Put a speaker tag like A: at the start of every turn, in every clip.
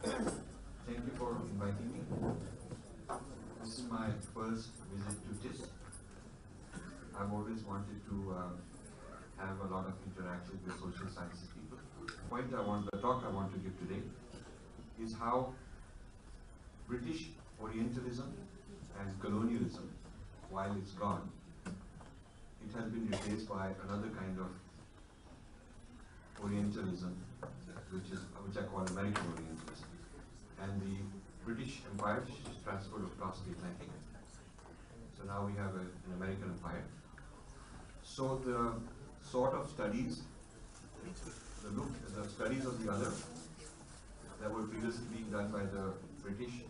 A: Thank you for inviting me. This is my first visit to TISS. I've always wanted to have a lot of interactions with social sciences people. The talk I want to give today is how British Orientalism and colonialism, while it's gone, it has been replaced by another kind of Orientalism, which I call American Orientalism. And the British Empire transferred across the Atlantic. So now we have an American Empire. So the sort of studies, the studies of the other that were previously being done by the British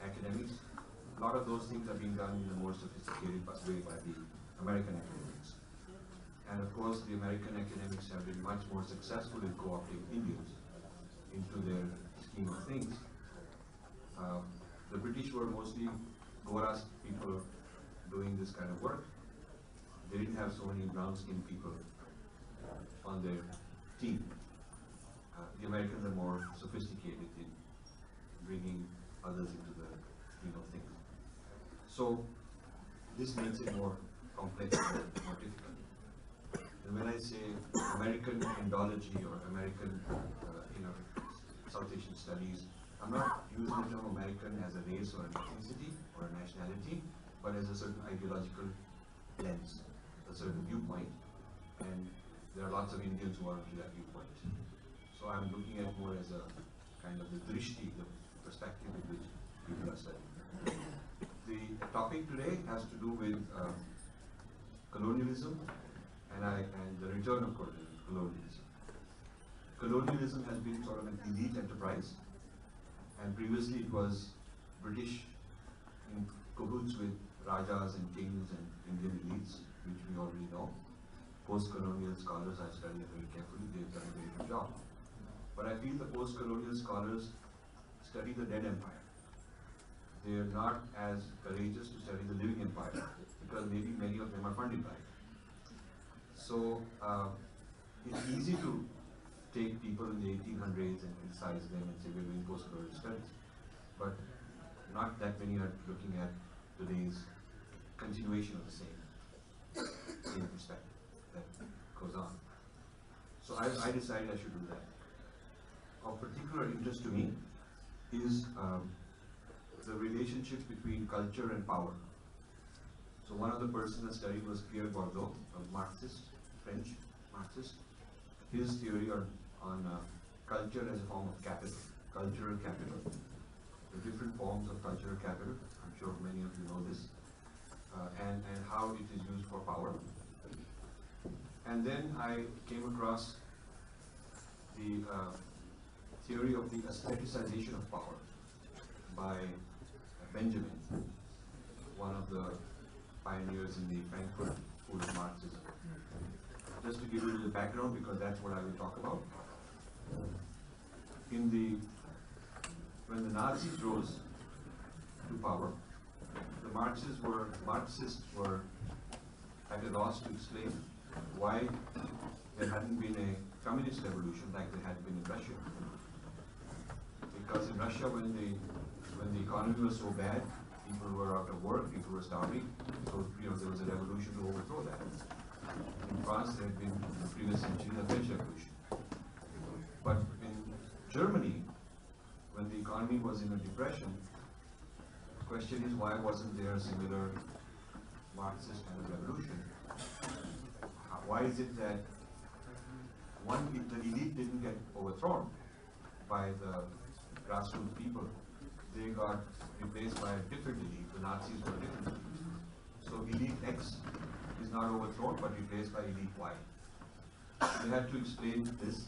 A: academics, a lot of those things are being done in a more sophisticated way by the American academics. And of course, the American academics have been much more successful in co-opting Indians into their scheme of things. The British were mostly Goras people doing this kind of work. They didn't have so many brown-skinned people on their team. The Americans are more sophisticated in bringing others into the scheme of things. So this makes it more complex and more difficult. And when I say American Indology or American, South Asian studies, I'm not using the term American as a race or an ethnicity or a nationality, but as a certain ideological lens, a certain viewpoint, and there are lots of Indians who are into that viewpoint. So I'm looking at more as a kind of the drishti, the perspective with which people are studying. The topic today has to do with colonialism and the return of colonialism. Colonialism has been sort of an elite enterprise, and previously it was British in cahoots with Rajas and kings and Indian elites, which we already know. Post-colonial scholars, I've studied it very carefully, they've done a very good job. But I feel the post-colonial scholars study the dead empire. They're not as courageous to study the living empire, because maybe many of them are funded by it. So it's easy to take people in the 1800s and criticize them and say we're doing post-colonial studies, but not that many are looking at today's continuation of the same perspective that goes on. So I decided I should do that. Of particular interest to me is the relationships between culture and power. So one of the persons I studied was Pierre Bourdieu, a Marxist, French Marxist. His theory on culture as a form of capital, cultural capital, the different forms of cultural capital, I'm sure many of you know this, and how it is used for power. And then I came across the theory of the aestheticization of power by Benjamin, one of the pioneers in the Frankfurt School of Marxism. Just to give you the background, because that's what I will talk about. When the Nazis rose to power, the Marxists were at a loss to explain why there hadn't been a communist revolution like there had been in Russia. Because in Russia, when the economy was so bad, people were out of work, people were starving, so there was a revolution to overthrow that. In France, there had been in the previous century the French Revolution. But in Germany, when the economy was in a depression, the question is, why wasn't there a similar Marxist kind of revolution? Why is it that the elite didn't get overthrown by the grassroots people? They got replaced by a different elite. The Nazis were a different elite. So elite X is not overthrown but replaced by elite Y. They had to explain this.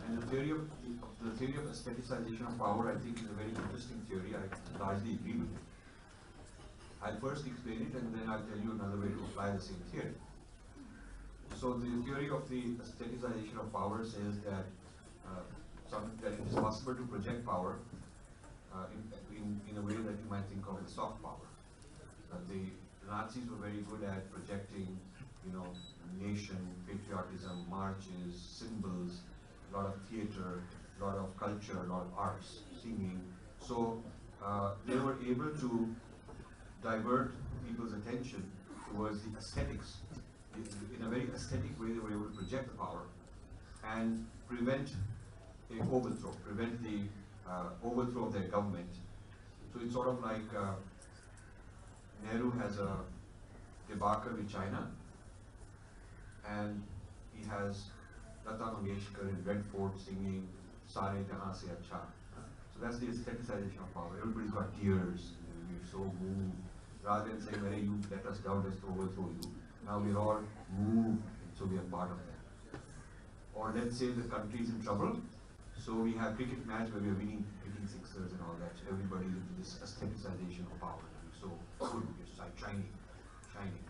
A: And the theory of aestheticization of power, I think, is a very interesting theory. I largely agree with it. I'll first explain it, and then I'll tell you another way to apply the same theory. So the theory of the aestheticization of power says that that it is possible to project power in a way that you might think of as soft power. The Nazis were very good at projecting, nation, patriotism, marches, symbols, a lot of theater, lot of culture, a lot of arts, singing. So they were able to divert people's attention towards the aesthetics. In a very aesthetic way, they were able to project the power and prevent a overthrow, prevent the overthrow of their government. So it's sort of like Nehru has a debacle with China, and he has Tata in Red Fort singing Sare Jahan Se Acha. So that's the aestheticization of power. Everybody's got tears, we're so moved. Rather than saying, "Hey, you let us down, let's overthrow you." Now we're all moved, so we are part of that. Or let's say the country is in trouble, so we have cricket match where we are winning, hitting sixers and all that. So everybody's into this aestheticization of power. So good, it's like shining, shining.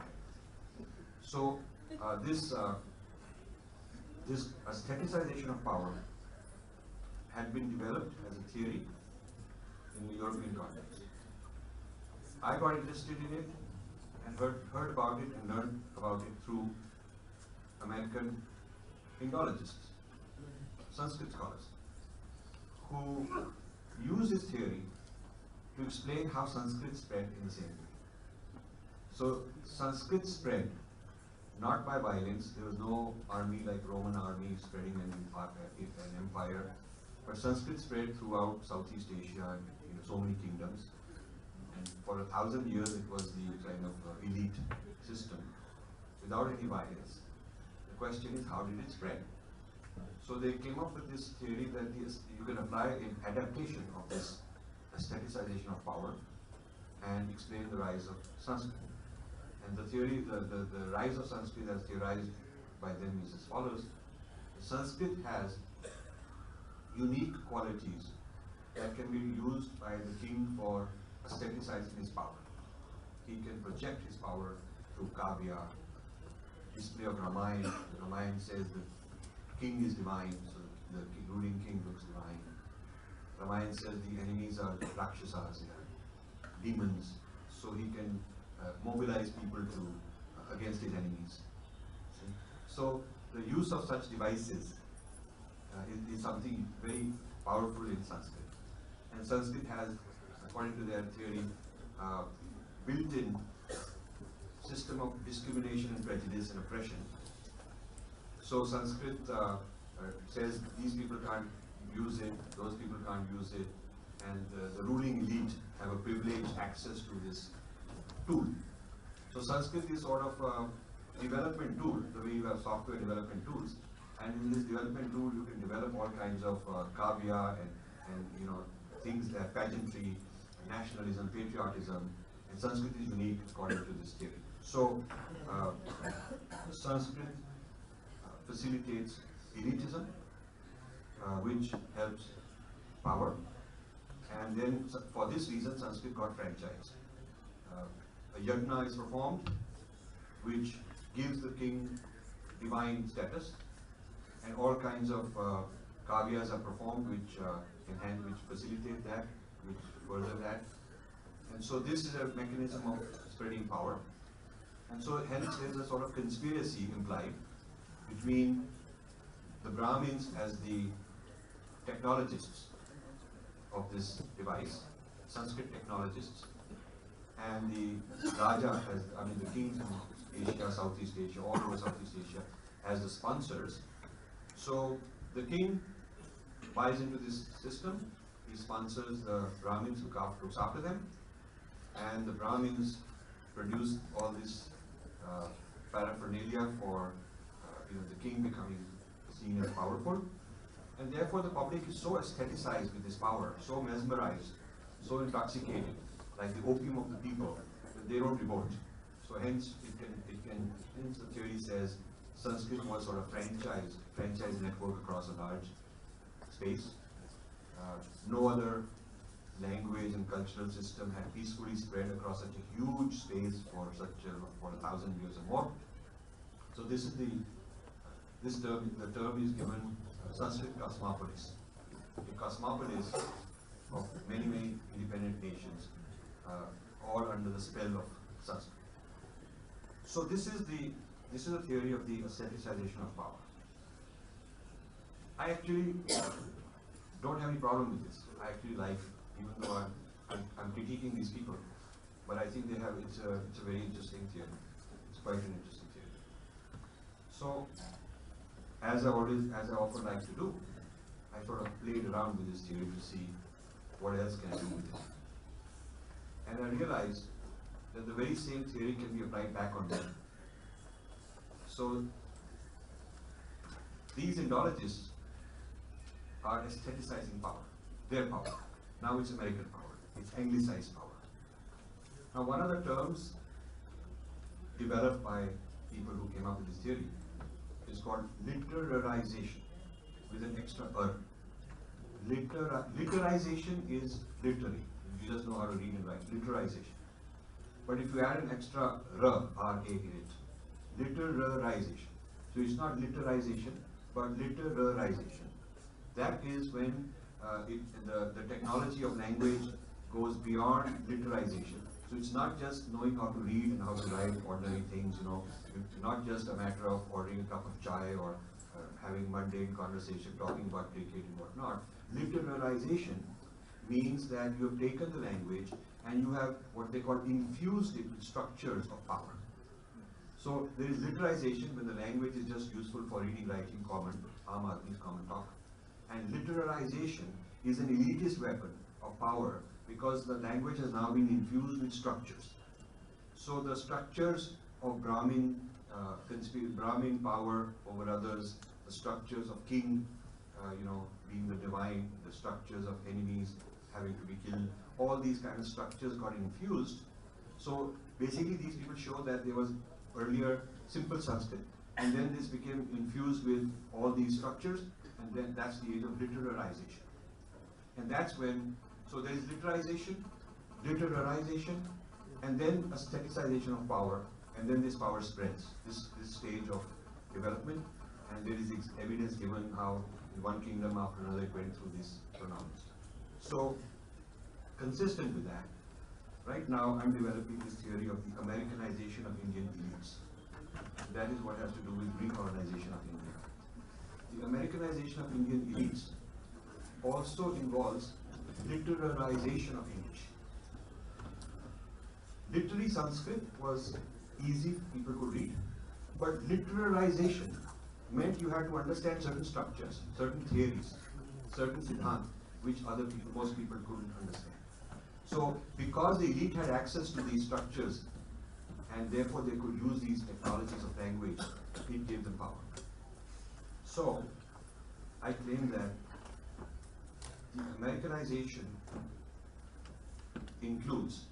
A: So this aestheticization of power had been developed as a theory in the European context. I got interested in it and heard about it and learned about it through American Indologists, Sanskrit scholars, who use this theory to explain how Sanskrit spread in the same way. So Sanskrit spread not by violence. There was no army like Roman army spreading an empire, but Sanskrit spread throughout Southeast Asia and so many kingdoms. And for 1,000 years, it was the kind of elite system without any violence. The question is, how did it spread? So they came up with this theory that you can apply an adaptation of this aestheticization of power and explain the rise of Sanskrit. And the theory, the rise of Sanskrit as theorized by them is as follows. Sanskrit has unique qualities that can be used by the king for aestheticizing his power. He can project his power through kavya, display of Ramayana. Ramayana says the king is divine, so the ruling king looks divine. Ramayana says the enemies are rakshasas, demons, so he can mobilize people to against his enemies. See? So the use of such devices is something very powerful in Sanskrit. And Sanskrit has, according to their theory, built-in system of discrimination and prejudice and oppression. So Sanskrit says these people can't use it, those people can't use it, and the ruling elite have a privileged access to this tool. So Sanskrit is sort of a development tool, the way you have software development tools. And in this development tool, you can develop all kinds of kavya and things that pageantry, nationalism, patriotism, and Sanskrit is unique according to this theory. So Sanskrit facilitates elitism, which helps power, and then for this reason Sanskrit got franchised. A yajna is performed, which gives the king divine status, and all kinds of kavyas are performed, which facilitate that, which further that. And so this is a mechanism of spreading power. And so hence there is a sort of conspiracy implied between the Brahmins as the technologists of this device, Sanskrit technologists, and the Raja, the kings in Asia, Southeast Asia, all over Southeast Asia, as the sponsors. So the king buys into this system, he sponsors the Brahmins who looks after them, and the Brahmins produce all this paraphernalia for the king becoming seen as powerful. And therefore the public is so aestheticized with this power, so mesmerized, so intoxicated, like the opium of the people, that they don't revolt. So hence hence the theory says Sanskrit was sort of franchise network across a large space. No other language and cultural system had peacefully spread across such a huge space for 1,000 years or more. So this is the term is given Sanskrit cosmopolis. A cosmopolis of many independent nations, all under the spell of Sanskrit. So this is the theory of the aestheticization of power. I actually don't have any problem with this. I actually like, even though I'm critiquing these people, but I think they have, it's a very interesting theory. It's quite an interesting theory. So, as I often like to do, I sort of played around with this theory to see what else can I do with it. And I realized that the very same theory can be applied back on them. So, these Indologists are aestheticizing power, their power. Now it's American power, it's Anglicized power. Now one of the terms developed by people who came up with this theory is called literarization, with an extra Literization is literary. You just know how to read and write, literization. But if you add an extra R-A in it, literarization. So it's not literization, but literarization. That is when the technology of language goes beyond literization. So it's not just knowing how to read and how to write ordinary things, you know. It's not just a matter of ordering a cup of chai or having mundane conversation, talking about cricket and whatnot. Literarization means that you have taken the language and you have what they call infused it with structures of power. So there is literization when the language is just useful for reading, writing, common, common talk. And literarization is an elitist weapon of power because the language has now been infused with structures. So the structures of Brahmin, Brahmin power over others, the structures of king, being the divine, the structures of enemies having to be killed, all these kind of structures got infused. So basically these people show that there was earlier simple Sanskrit, and then this became infused with all these structures, and then that's the age of literarization. And that's when, so there is literarization, and then aestheticization of power, and then this power spreads, this stage of development, and there is evidence given how in one kingdom after another it went through these pronouns. So, consistent with that, right now I'm developing this theory of the Americanization of Indian elites. That is what has to do with recolonization of India. The Americanization of Indian elites also involves literarization of English. Literary Sanskrit was easy, people could read, but literarization meant you had to understand certain structures, certain theories, certain siddhant, which most people couldn't understand. So, because the elite had access to these structures, and therefore they could use these technologies of language, it gave them power. So, I claim that the Americanization includes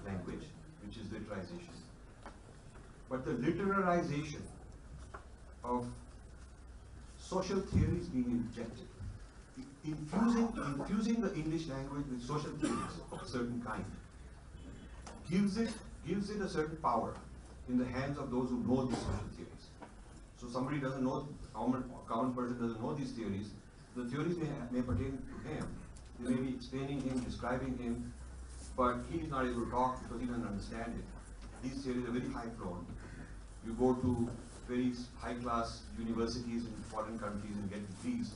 A: language, which is literization, but the literarization of social theories being injected, infusing the English language with social theories of a certain kind, gives it a certain power in the hands of those who know these social theories. So somebody doesn't know, common person doesn't know these theories, the theories may pertain to him, they may be explaining him, describing him, but he is not able to talk because he doesn't understand it. These theories are very high flown. You go to very high-class universities in foreign countries and get degrees,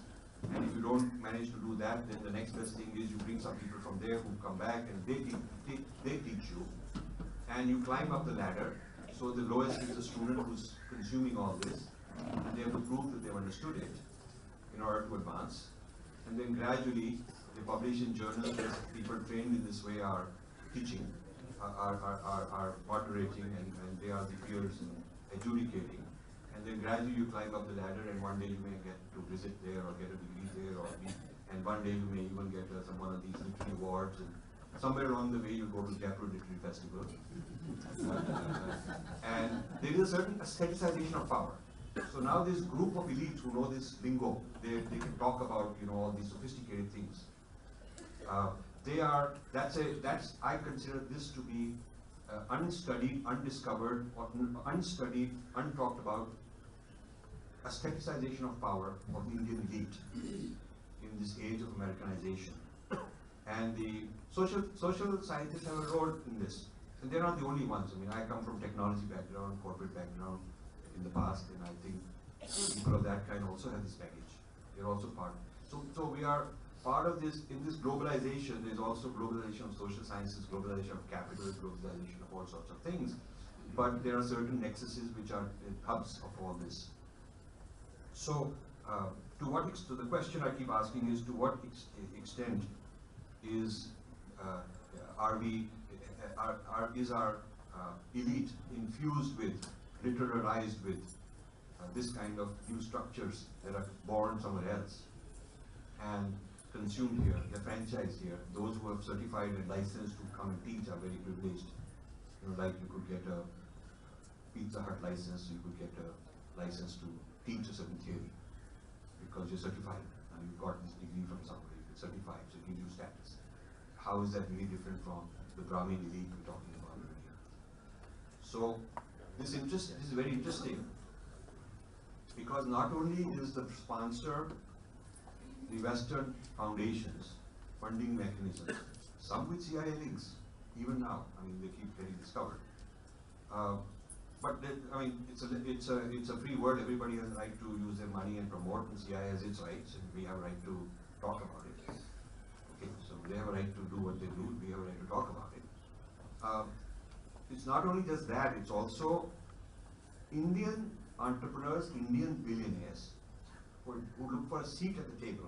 A: and if you don't manage to do that, then the next best thing is you bring some people from there who come back and they teach you, and you climb up the ladder. So the lowest is the student who's consuming all this, and they have to prove that they've understood it in order to advance, and then gradually they publish in journals that people trained in this way are teaching, are moderating, and they are the peers and adjudicating. And then gradually you climb up the ladder, and one day you may get to visit there or get a degree there, and one day you may even get one of these literary awards, and somewhere along the way you go to Jaipur Literary Festival. And there is a certain aestheticization of power. So now this group of elites who know this lingo, they can talk about all these sophisticated things. I consider this to be unstudied, undiscovered, or unstudied, untalked about aestheticization of power of the Indian elite in this age of Americanization. And the social scientists have a role in this. And they're not the only ones. I mean, I come from technology background, corporate background in the past, and I think people of that kind also have this baggage. They're also part. So we are part of this, in this globalization, there's also globalization of social sciences, globalization of capital, globalization of all sorts of things. But there are certain nexuses which are hubs of all this. So, so the question I keep asking is, to what extent is is our elite infused with, literarized with this kind of new structures that are born somewhere else and consumed here, they're franchised here. Those who have certified and licensed to come and teach are very privileged. You know, like you could get a Pizza Hut license, you could get a license to teach a certain theory because you're certified and you've got this degree from somebody. It's certified, so it gives you status. How is that really different from the Brahmin elite we're talking about over here? So this is very interesting because not only is the sponsor the Western foundations, funding mechanisms, some with CIA links, even now. I mean, they keep getting discovered. But I mean, it's a free world. Everybody has a right to use their money and promote, and CIA has its rights, and we have a right to talk about it. Okay, so they have a right to do what they do. We have a right to talk about it. It's not only just that; it's also Indian entrepreneurs, Indian billionaires who look for a seat at the table.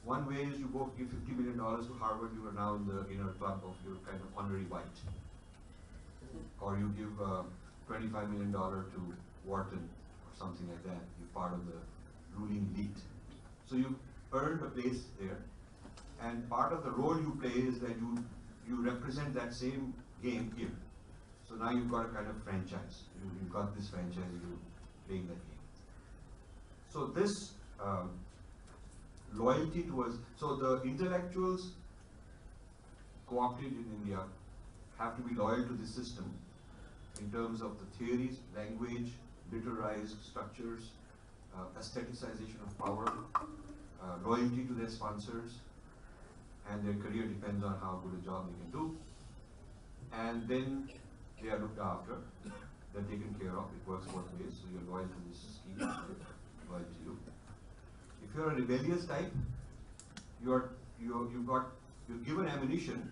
A: One way is you go give $50 million to Harvard, you are now in the inner club of your kind of honorary white. Or you give $25 million to Wharton or something like that, you're part of the ruling elite. So you've earned a place there, and part of the role you play is that you represent that same game here. So now you've got a kind of franchise. You've got this franchise, you're playing that game. So this loyalty towards, so the intellectuals co-opted in India have to be loyal to the system in terms of the theories, language, literalized structures, aestheticization of power, loyalty to their sponsors, and their career depends on how good a job they can do. And then they are looked after, they're taken care of, it works both ways, so you're loyal to this scheme, loyal to you. If you're a rebellious type, you're given ammunition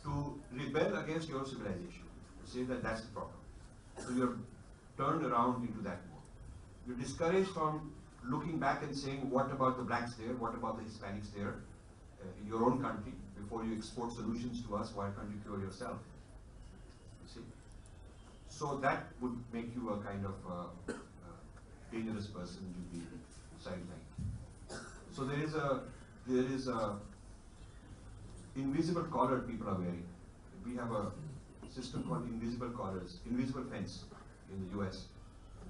A: to rebel against your civilization, to say that that's the problem. So you're turned around into that mode. You're discouraged from looking back and saying, what about the blacks there, what about the Hispanics there, in your own country, before you export solutions to us, why can't you cure yourself? You see? So that would make you a kind of dangerous person to be sidelined. So there is a invisible collar people are wearing. We have a system called invisible collars, invisible fence in the US.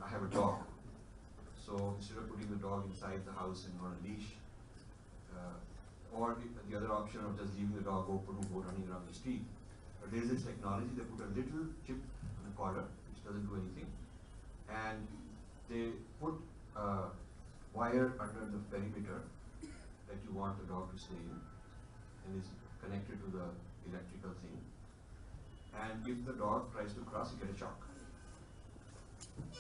A: I have a dog. So instead of putting the dog inside the house and on a leash, or the other option of just leaving the dog open and go running around the street, but there is this technology, they put a little chip on the collar, which doesn't do anything, and they put a wire under the perimeter that you want the dog to stay in, and is connected to the electrical thing. And if the dog tries to cross, you get a shock.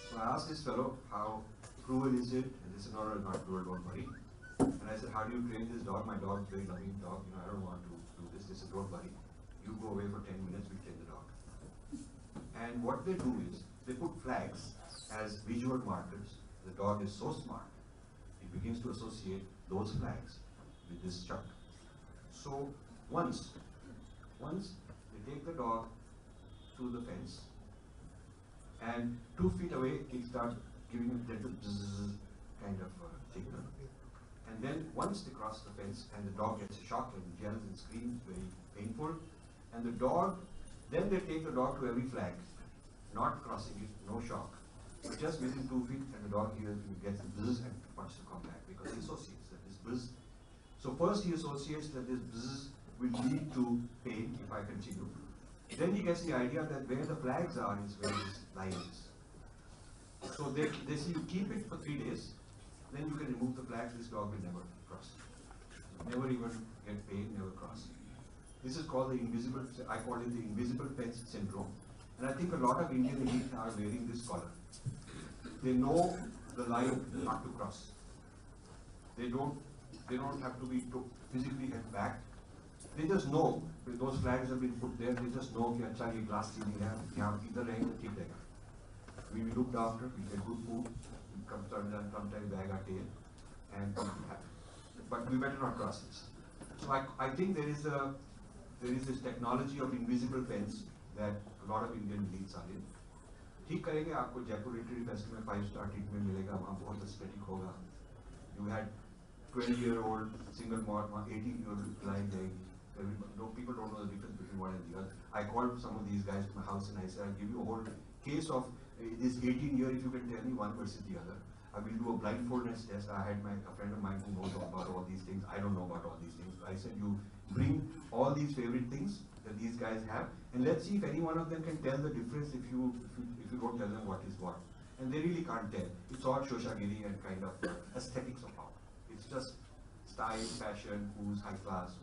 A: So I asked this fellow, how cruel is it? And he said, no, it's not cruel, don't worry. And I said, how do you train this dog? My dog's a very loving dog, I don't want to do this. They said, don't worry. You go away for 10 minutes, we train the dog. And what they do is, they put flags as visual markers. The dog is so smart, it begins to associate those flags with this chuck. So once they take the dog to the fence, and 2 feet away, it starts giving a little bzzz kind of signal. And then once they cross the fence, and the dog gets a shock and yells and screams, very painful, and the dog, then they take the dog to every flag, not crossing it, no shock. But just within 2 feet, and the dog hears, he gets the buzz and wants to come back because he associates that this buzz. So first he associates that this buzz will lead to pain if I continue. Then he gets the idea that where the flags are is where this line is. So they say you keep it for 3 days, then you can remove the flags, this dog will never cross. Never even get pain, never cross. This is called the invisible, I call it the invisible fence syndrome. And I think a lot of Indian elite are wearing this collar. They know the line not to cross. They don't have to be physically held back. They just know that those flags have been put there. They just know कि अच्छा ये glass ceiling है, यहाँ इधर रहेंगे ठीक रहेगा. We be looked after. We get good food. We sometimes wag our tail, and be happy. But we better not cross this. So I think there is this technology of invisible fence that a lot of Indian elites are in. ठीक करेंगे आपको Jaipur literary fest में 5-star treatment मिलेगा, वहाँ बहुत aesthetic होगा. You had 20-year-old single malt, 18-year-old line जाएगी. People don't know the difference between one and the other. I called some of these guys to my house and I said, I'll give you a whole case of this 18-year if you can tell me one versus the other. I will do a blindfoldness test. I had a friend of mine who knows about all these things. I don't know about all these things. I said, you bring all these favorite things that these guys have, and let's see if any one of them can tell the difference if you don't tell them what is what. And they really can't tell. It's all shoshagiri and kind of aesthetics of power. It's just style, fashion, who's high class,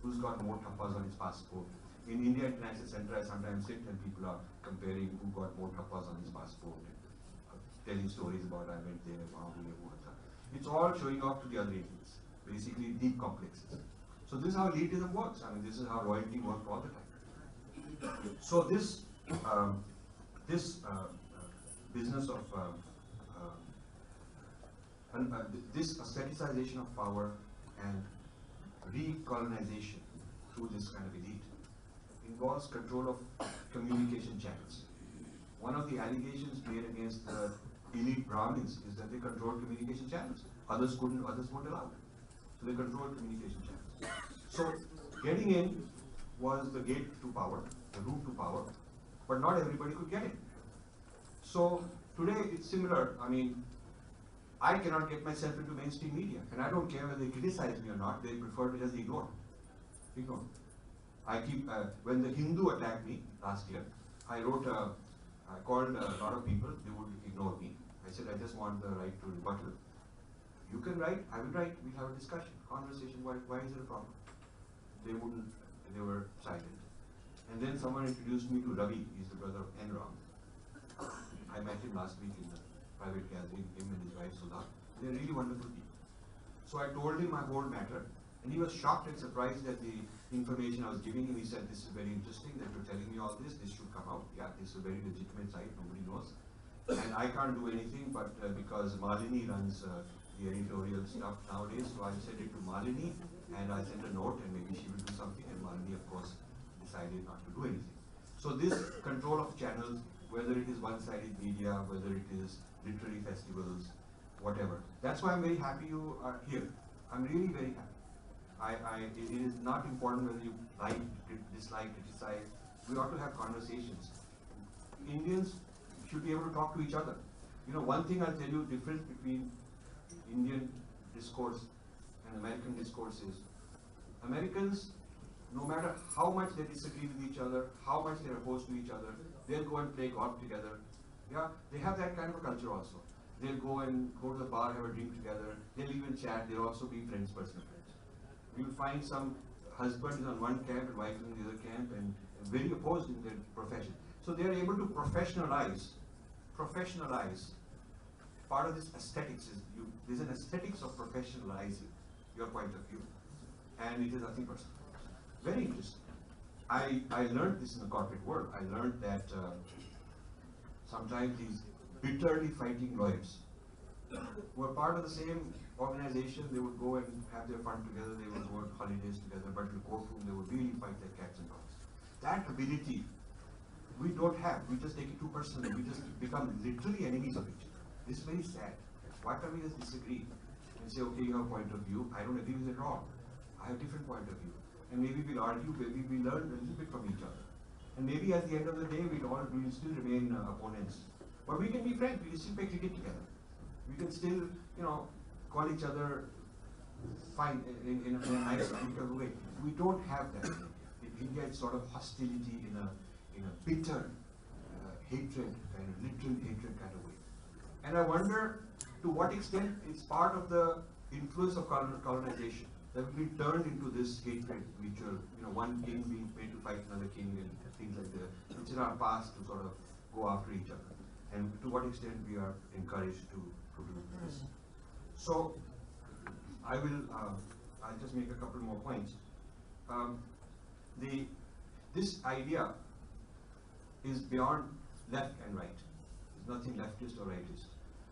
A: who's got more thappas on his passport. In India International Center, I sometimes sit and people are comparing who got more thappas on his passport, telling stories about I went there, it's all showing off to the other Indians, basically deep complexes. So this is how elitism works. I mean, this is how royalty works all the time. So this business of this aestheticization of power and recolonization through this kind of elite involves control of communication channels. One of the allegations made against the elite Brahmins is that they control communication channels. Others won't allow it. So they control communication channels. So getting in was the gate to power, the route to power, but not everybody could get in. So today it's similar. I mean, I cannot get myself into mainstream media, and I don't care whether they criticize me or not. They prefer to just ignore. I keep when the Hindu attacked me last year, I called a lot of people. They would ignore me. I said, I just want the right to rebuttal. You can write, I will write. We'll have a discussion, conversation. Why is it a problem? They wouldn't. They were silent. And then someone introduced me to Ravi. He's the brother of Enron. I met him last week in the private gathering, him and his wife Sudha. They're really wonderful people. So I told him my whole matter, and he was shocked and surprised at the information I was giving him. He said, this is very interesting that you're telling me all this should come out. Yeah, this is a very legitimate site, nobody knows. And I can't do anything but because Malini runs the editorial stuff nowadays, so I sent it to Malini, and I sent a note, and maybe she will do something, and Malini, of course, decided not to do anything. So this control of channels, whether it is one-sided media, whether it is literary festivals, whatever. That's why I'm very happy you are here. I'm really very happy. It is not important whether you like, dislike, criticize. We ought to have conversations. Indians should be able to talk to each other. You know, one thing I'll tell you, difference between Indian discourse and American discourse is, Americans, no matter how much they disagree with each other, how much they're opposed to each other, they'll go and play golf together. Yeah, they have that kind of a culture also. They'll go to the bar, have a drink together. They'll even chat. They'll also be friends, personal friends. You'll find some husband is on one camp and wife is on the other camp, and very opposed in their profession. So they are able to professionalize. Part of this aesthetics is there's an aesthetics of professionalizing your point of view, and it is nothing personal. Very interesting. I learned this in the corporate world. I learned that sometimes these bitterly fighting lawyers who are part of the same organization, they would go and have their fun together, they would go on holidays together, but in the courtroom they would really fight like cats and dogs. That ability we don't have. We just take it too personally. We just become literally enemies of each other. This is very sad. Why can't we just disagree and say, okay, you have a point of view, I don't agree with it at all. I have a different point of view. And maybe we'll argue, maybe we'll learn a little bit from each other. And maybe at the end of the day, we'll still remain opponents. But we can be friends, we can still play cricket together. We can still, call each other fine in a nice, amicable way. We don't have that in India. In India, it's sort of hostility in a bitter hatred, kind of literal hatred kind of way. And I wonder to what extent it's part of the influence of colonization that will be turned into this hatred, mutual, one king being made to fight another king and things like that. It's in our past to sort of go after each other. And to what extent we are encouraged to do this. So, I'll just make a couple more points. Um, this idea is beyond left and right. There's nothing leftist or rightist.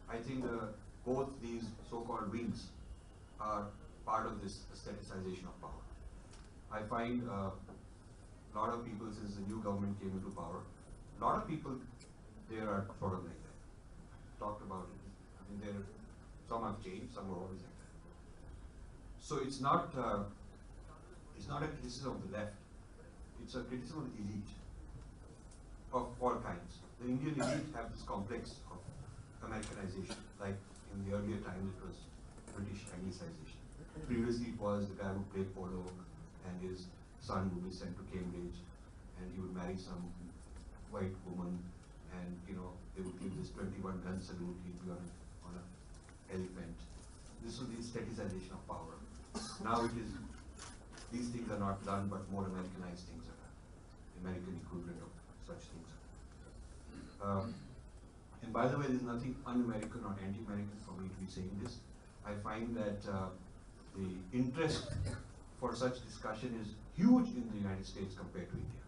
A: I think both these so-called wings are part of this aestheticization of power. I find a lot of people, since the new government came into power, a lot of people there are sort of like that. Talked about it. I mean, some have changed, some are always like that. So it's not a criticism of the left. It's a criticism of the elite of all kinds. The Indian elite have this complex of Americanization, like in the earlier times it was British Anglicization. Previously it was the guy who played polo and his son would be sent to Cambridge and he would marry some white woman and they would give this 21 gun salute, he'd be on an elephant. This was the aestheticization of power. Now it is, these things are not done, but more Americanized things are done. The American equivalent of such things. And by the way, there's nothing un-American or anti-American for me to be saying this. I find that the interest for such discussion is huge in the United States compared to India.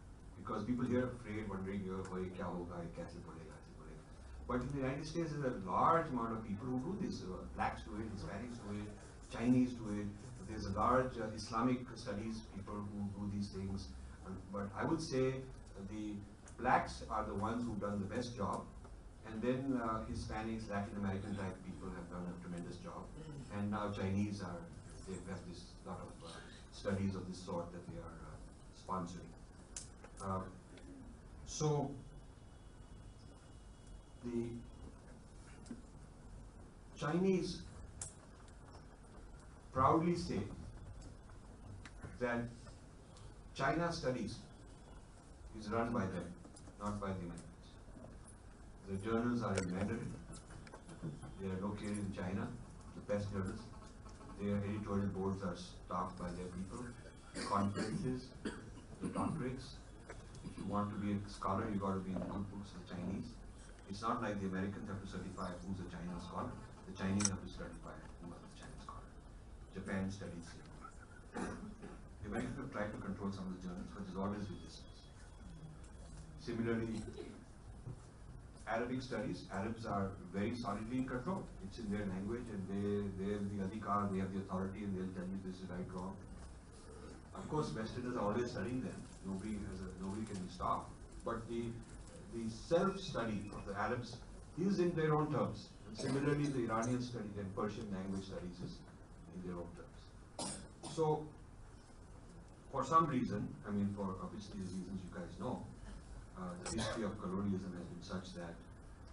A: Because people here are afraid, wondering, kya hoga, kaise bolega, kaise bolega. But in the United States, there's a large amount of people who do this. Blacks do it, Hispanics do it, Chinese do it. There's a large Islamic studies people who do these things. But I would say the blacks are the ones who've done the best job. And then Hispanics, Latin American type people have done a tremendous job. And now Chinese they have this lot of studies of this sort that they are sponsoring. So the Chinese proudly say that China studies is run by them, not by the Americans. The journals are in Mandarin. They are located in China, the best journals. Their editorial boards are staffed by their people. The conferences, the doctorates. If you want to be a scholar, you got to be in the good books of the Chinese. It's not like the Americans have to certify who's a Chinese scholar. The Chinese have to certify who is a Chinese scholar. Japan studies here. The Americans have tried to control some of the journals, but there's always resistance. Similarly, Arabic studies, Arabs are very solidly in control. It's in their language and they're the adhikar, they have the authority and they'll tell you this is right, wrong. Of course, Westerners are always studying them. Nobody can be stopped. But the self-study of the Arabs is in their own terms. And similarly, the Iranian study and Persian language studies is in their own terms. So, for some reason, I mean, for obviously the reasons you guys know, the history of colonialism has been such that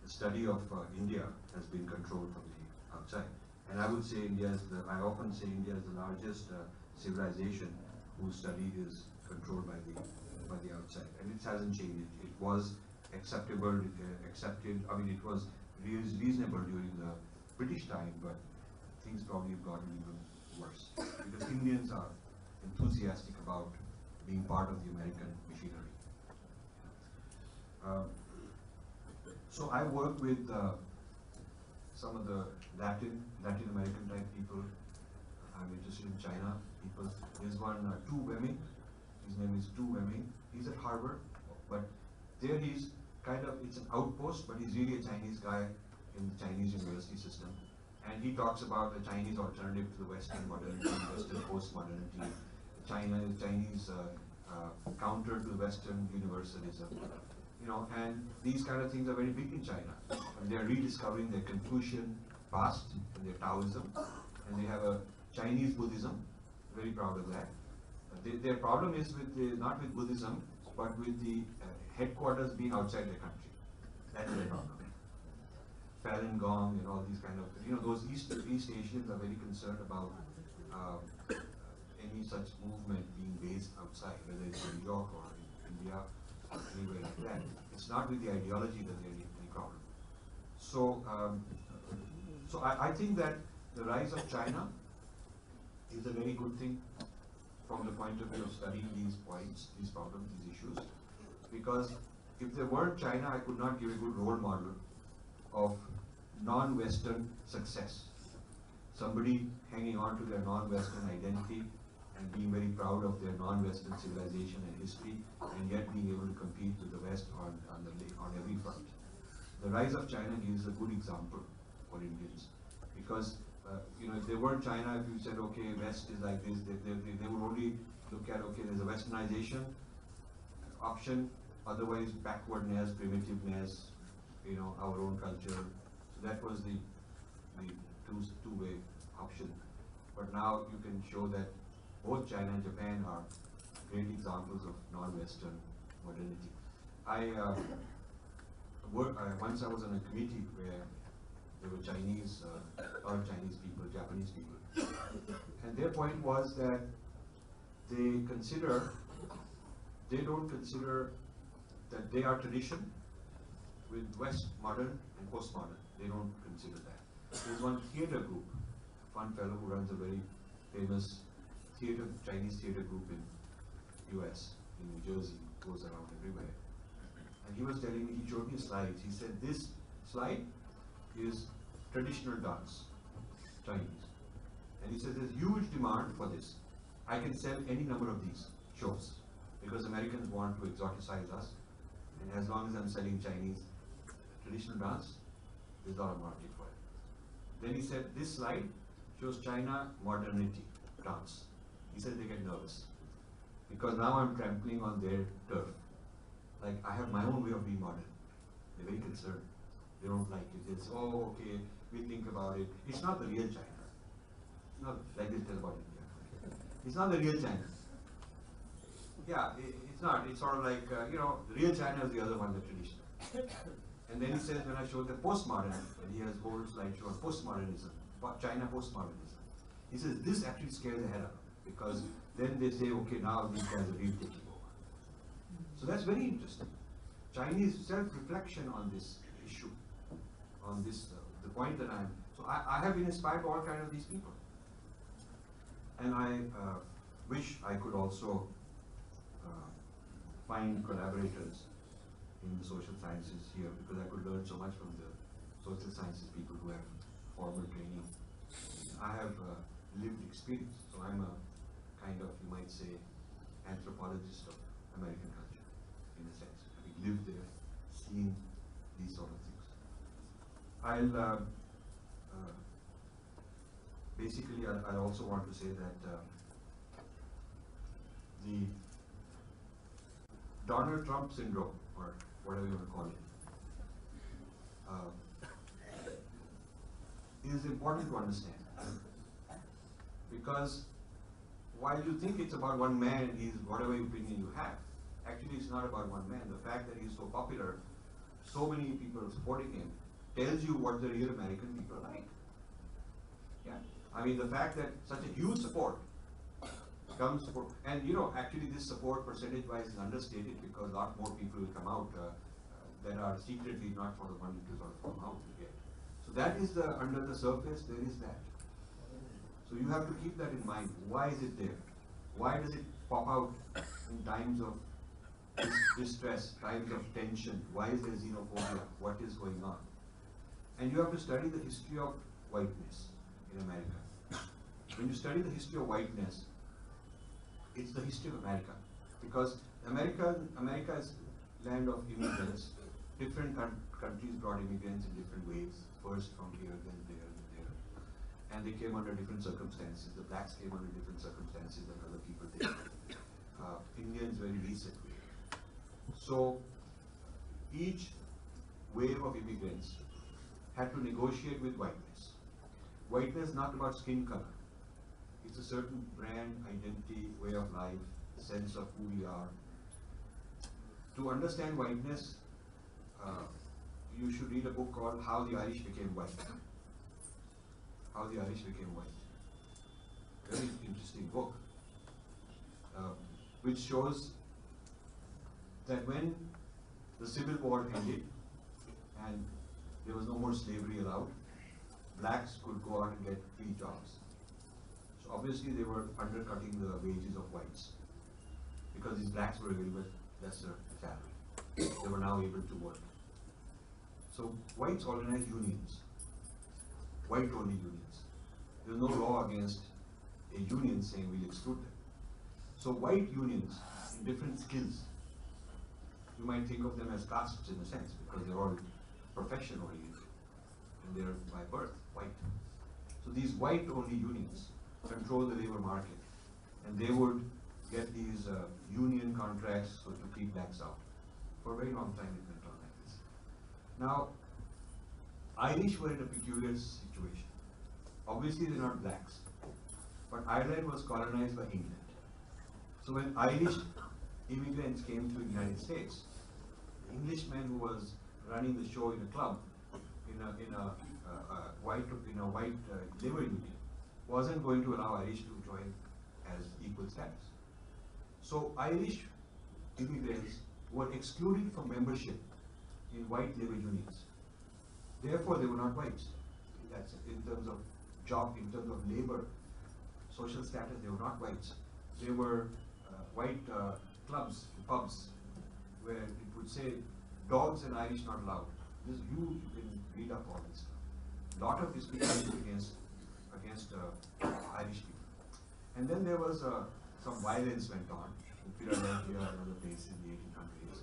A: the study of India has been controlled from the outside. And I would say I often say India is the largest civilization whose study is controlled by the outside. And it hasn't changed. It was acceptable, accepted, I mean it was reasonable during the British time, but things probably have gotten even worse. Because Indians are enthusiastic about being part of the American machinery. So I work with some of the Latin American type people. I'm interested in China people. There's one, Tu Wemming. His name is Tu Wemming. He's at Harvard, but there he's it's an outpost, but he's really a Chinese guy in the Chinese university system. And he talks about the Chinese alternative to the Western modernity, Western post-modernity, Chinese counter to Western universalism. And these kind of things are very big in China. And they're rediscovering their Confucian past and their Taoism. And they have a Chinese Buddhism, very proud of that. Their problem is not with Buddhism, but with the headquarters being outside their country. That's their problem. Falun Gong and all these kind of, those East Asians are very concerned about any such movement being based outside, whether it's in New York or in India or anywhere like that. It's not with the ideology that there is any problem. So, I think that the rise of China is a very good thing from the point of view of studying these points, these problems, these issues. Because if there weren't China, I could not give a good role model of non-Western success. somebody hanging on to their non-Western identity and being very proud of their non-Western civilization and history, and yet being able to compete with the West on every front. The rise of China gives a good example for Indians, because if they weren't China, if you said, okay, West is like this, they would only look at, okay, there's a westernization option, otherwise backwardness, primitiveness, our own culture. So that was the two-way option. But now you can show that both China and Japan are great examples of non-Western modernity. Once I was on a committee where there were Chinese, or Chinese people, Japanese people, and their point was that they don't consider that they are tradition with West modern and postmodern. They don't consider that. There's one theater group, one fellow who runs a very famous Chinese theater group in US, in New Jersey, goes around everywhere. And he was telling me, he showed me slides. He said, this slide is traditional dance, Chinese. And he said, there's huge demand for this. I can sell any number of these shows because Americans want to exoticize us. And as long as I'm selling Chinese traditional dance, there's a lot of market for it. Then he said, this slide shows China modernity dance. He said they get nervous because now I'm trampling on their turf. Like, I have my own way of being modern. They're very concerned. They don't like it. They say, oh, okay, we think about it. It's not the real China. It's not like they tell about India. It's not the real China. Yeah, it's not. It's sort of like, the real China is the other one, the traditional. And then he says, when I show the postmodern, and he has whole slideshow on postmodernism, China postmodernism. He says, this actually scares the hell out of them, because then they say, okay, now these guys are really taking over. So that's very interesting. Chinese self-reflection on this issue, on this, the point that so I have been inspired by all kinds of these people. And I wish I could also find collaborators in the social sciences here, because I could learn so much from the social sciences people who have formal training. I have lived experience, so I'm a kind of, you might say, anthropologist of American culture, in a sense. Having lived there, seen these sort of things. Basically, I also want to say that the Donald Trump syndrome, or whatever you want to call it, is important to understand. Because while you think it's about one man and whatever opinion you have, actually it's not about one man. The fact that he's so popular, so many people supporting him, tells you what the real American people are like. Yeah, I mean, the fact that such a huge support comes for, and actually this support percentage-wise is understated, because a lot more people will come out that are secretly not sort of wanting to sort of come out yet. So that is under the surface, there is that. So you have to keep that in mind. Why is it there? Why does it pop out in times of distress, times of tension? Why is there xenophobia? What is going on? And you have to study the history of whiteness in America. When you study the history of whiteness, it's the history of America. Because America is land of immigrants. Different countries brought immigrants in different ways. First from here, then there, then there. And they came under different circumstances. The blacks came under different circumstances than other people did. Indians very recent wave. So each wave of immigrants had to negotiate with whiteness. Whiteness is not about skin color. It's a certain brand, identity, way of life, sense of who we are. To understand whiteness, you should read a book called How the Irish Became White. How the Irish Became White. Very interesting book, which shows that when the Civil War ended and there was no more slavery allowed, blacks could go out and get free jobs. So obviously they were undercutting the wages of whites, because these blacks were able with lesser salary. They were now able to work. So whites organized unions, white-only unions. There's no law against a union saying we'll exclude them. So white unions in different skills, you might think of them as castes in a sense, because they're all profession oriented and they're by birth white. So these white only unions control the labor market, and they would get these union contracts so to keep blacks out. For a very long time it went on like this. Now, Irish were in a peculiar situation. Obviously they're not blacks, but Ireland was colonized by England. So when Irish immigrants came to the United States, the Englishman who was running the show in a club, in a white labor union, wasn't going to allow Irish to join as equal status. So Irish immigrants were excluded from membership in white labor unions. Therefore, they were not whites. That's in terms of job, in terms of labor, social status, they were not whites. They were white clubs, pubs, where it would say dogs and Irish not allowed. This you can read up all this stuff. A lot of discrimination against Irish people. And then there was some violence went on in Philadelphia and other places in the 1800s,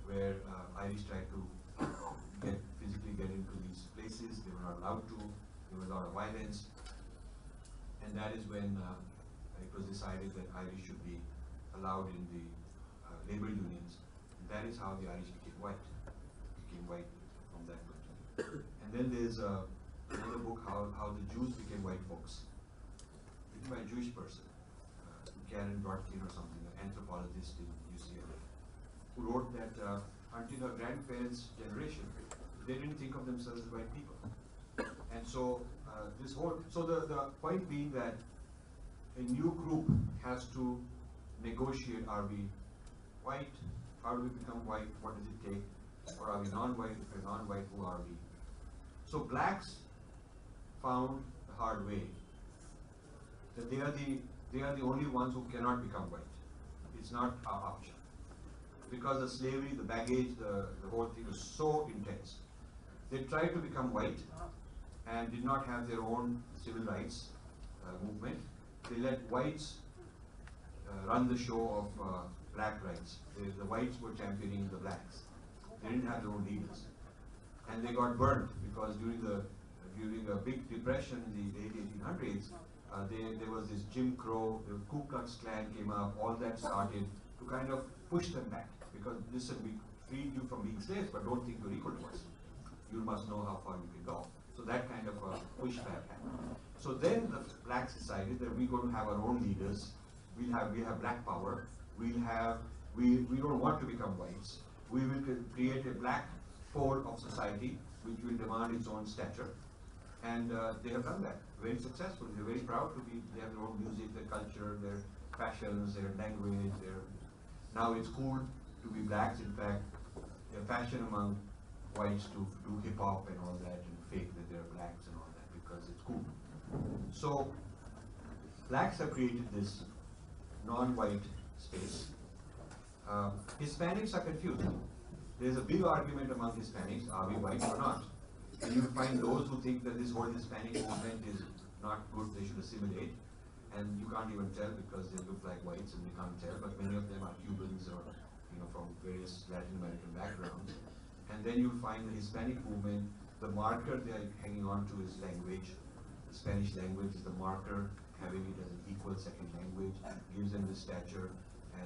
A: where Irish tried to physically get into these places. They were not allowed to. There was a lot of violence, and that is when it was decided that Irish should be allowed in the labor unions. And that is how the Irish became white from that point of view. And then there's another book, how the Jews became white folks, written by a Jewish person, Karen Brodkin or something, an anthropologist in UCLA, who wrote that until her grandparents' generation, they didn't think of themselves as white people. And so the point being that a new group has to negotiate, are we white? How do we become white? What does it take? Or are we non-white? If we're non-white, who are we? So blacks found the hard way that they are the only ones who cannot become white. It's not our option. Because the slavery, the baggage, the whole thing was so intense. They tried to become white and did not have their own civil rights movement. They let whites run the show of black rights. The whites were championing the blacks. They didn't have their own leaders. And they got burnt because during a big depression in the late 1800s, there was this Jim Crow, the Ku Klux Klan came up, all that started to kind of push them back. Because listen, we freed you from being slaves, but don't think you're equal to us. You must know how far you can go. So that kind of pushback happened. So then the blacks decided that we're going to have our own leaders. We have black power. We don't want to become whites. We will create a black pole of society which will demand its own stature. And they have done that very successfully. They're very proud to be. They have their own music, their culture, their fashions, their language. Now it's cool to be blacks. In fact, they're fashion among whites to do hip hop and all that and fake that they're blacks and all that because it's cool. So blacks have created this non-white space. Hispanics are confused. There's a big argument among Hispanics, are we white or not? And you find those who think that this whole Hispanic movement is not good, they should assimilate. And you can't even tell because they look like whites and they can't tell, but many of them are Cubans or from various Latin American backgrounds. And then you find the Hispanic movement, the marker they're hanging on to is language. The Spanish language is the marker, having it as an equal second language, gives them the stature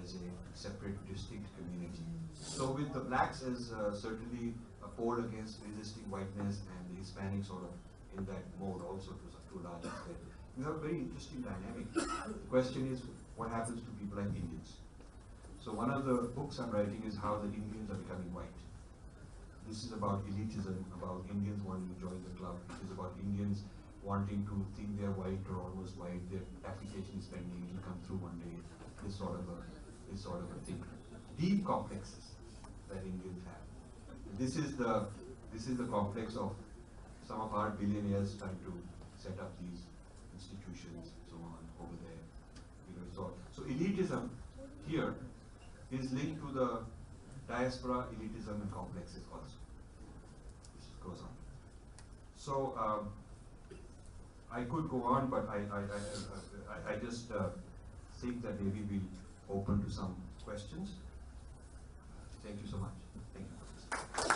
A: as a separate distinct community. So with the blacks as certainly a pole against resisting whiteness and the Hispanics sort of in that mode also to a large extent. We have a very interesting dynamic. The question is, what happens to people like Indians? So one of the books I'm writing is how the Indians are becoming white. This is about elitism, about Indians wanting to join the club. It is about Indians wanting to think they're white or almost white. Their application is pending, it will come through one day. This sort of a thing. Deep complexes that Indians have. This is the complex of some of our billionaires trying to set up these institutions, so on, over there. So elitism here is linked to the diaspora, elitism, and complexes also. This goes on. So I could go on, but I just think that maybe we'll open to some questions. Thank you so much. Thank you for this.